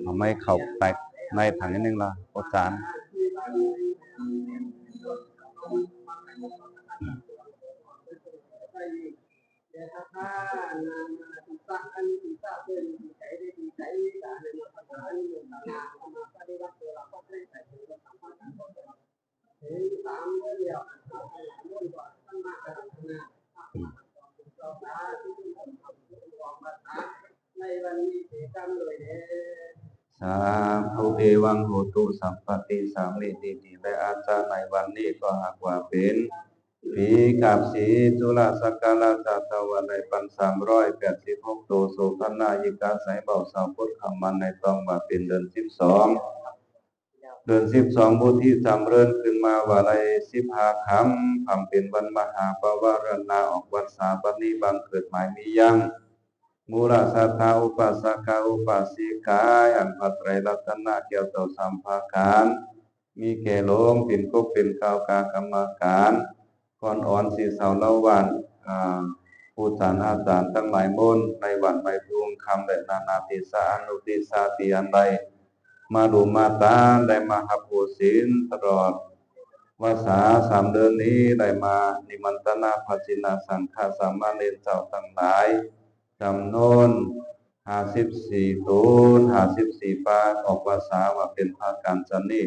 เอาไม่เข้าไปในถังนิดนึงละอาจารย์สาธุเอวังโหตุสัมปติสามิติติและอาจารย์ในวันนี้ก็หากว่าเป็นผีกับสีจุลสักการะจัตวันในปัน386โตโสภนายิกาสายเบาสาวพุทธคำมันในต้องว่าเป็นเดือน12บุญที่จำเริญขึ้นมาว่าไร15คำเป็นวันมหาปวารณาออกวันสาปนิบังเกิดหมายมียังมูลสัทธาอุปสกาอุปาสิกาอันพระไตรรัตนะเกี่ยวต่อสัมภาการมีแก่ลงเป็นกบเป็นกาวกากรรมการก่อนอ่อนสีเสาเล่าวันผู้จารอาจารย์ทั้งหลายมนในวันใบพวงคำและนานาติสาอนุติสาติอันใดมาดูมาตาได้มาหับผู้ศีลตลอดวาสา3 เดือนนี้ได้มานิมันตนาภจินาสังฆาสามเณรเจ้าทั้งหลายจำนวน54ตน54ปางออกวาสาว่าเป็นภาการจันนี้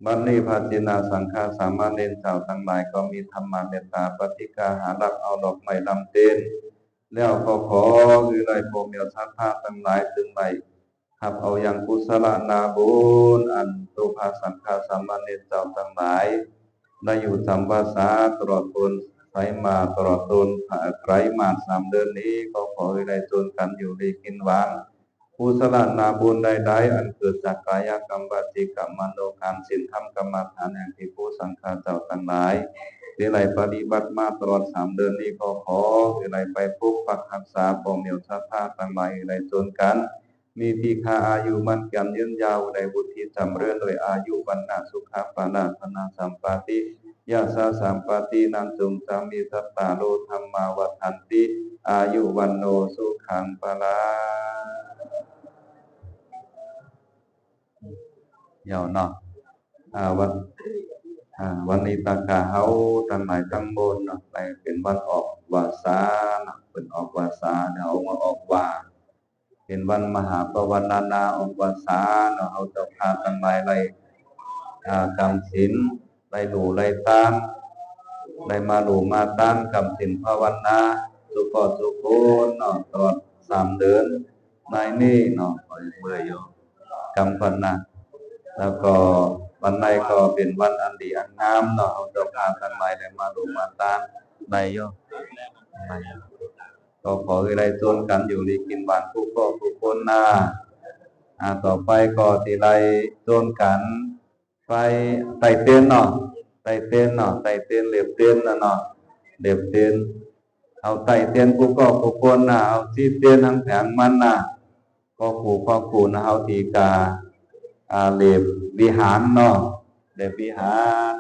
บัดนี้ภจินาสังฆาสามเณรเจ้าทั้งหลายก็มีธรรมเมตตาปฏิกาหารักเอาดอกไม้ลำเต้นแล้วก็ขอคือได้โปรเมียวสัทธาทั้งหลายถึงไปขับเอาอย่างกุศลนาบุญอันตุภาสังฆาสามเณรเจ้าทั้งหลายได้อยู่จำวาสาตลอดตนไสมาตลอดตนไกรมา3 เดือนนี้ก็ขอให้ได้จนกันอยู่ดีกินหวานกุศลนาบุญใดๆอันเกิดจากกายกรรมวจีกรรมมโนกรรมศีลธรรมกรรมฐานแห่งที่ผู้สังฆาเจ้าทั้งหลายที่ไหลปฏิบัติมาตลอด3 เดือนนี้ก็ขอให้ไหลไปพบปักรักษาปองเหนียวสัทธาทั้งหลายให้ได้จนกันมีที่คาอายุมันกันยืนยาวในบุตรที่จำเรื่อนโดยอายุวันนาสุขปานาธนาสัมปาติยาสาสัมปตินันจุงสามีสัตตาโลธรรมาวัฏันติอายุวันโนสุขังปลายาวเนาะวันนี้ตากาเฮาทั้งหลายทั้งบนเนาะไปเป็นวันออกวาสาเนาะเป็นออกวาสาเนาะเอามาออกวาเป็นวันมหาปวารณาออกวาสาเนาะเอาเจ้าพาทั้งหลายไล่กรรมศีลไล่ดูไล่ตามได้มาดูมาตามกรรมศีลภาวนาสุขสุขเนาะตลอด3 เดือนในนี้เนาะเมื่ออยู่กรรมพันนะแล้วก็วันไหนก็เป็นวันอันดีอันงามเนาะเอาเจ้าพาทั้งหลายได้มาดูมาตามในอยู่ก็ขอให้ได้จนกันอยู่ดีกินหวานผู้ก็ผู้คนนาต่อไปก็ที่ไรจนกันไปไต่เต้นเนาะไต่เต้นเนาะไต่เต้นเหลียบเต้นนะเนาะเหลียบเต้นเอาไต่เต้นผู้ก็ผู้คนนะเอาที่เต้นทั้งแผงมันนะก็ผู้นะเอาทีกาเหลียบวิหารเนาะเหลียบวิหาร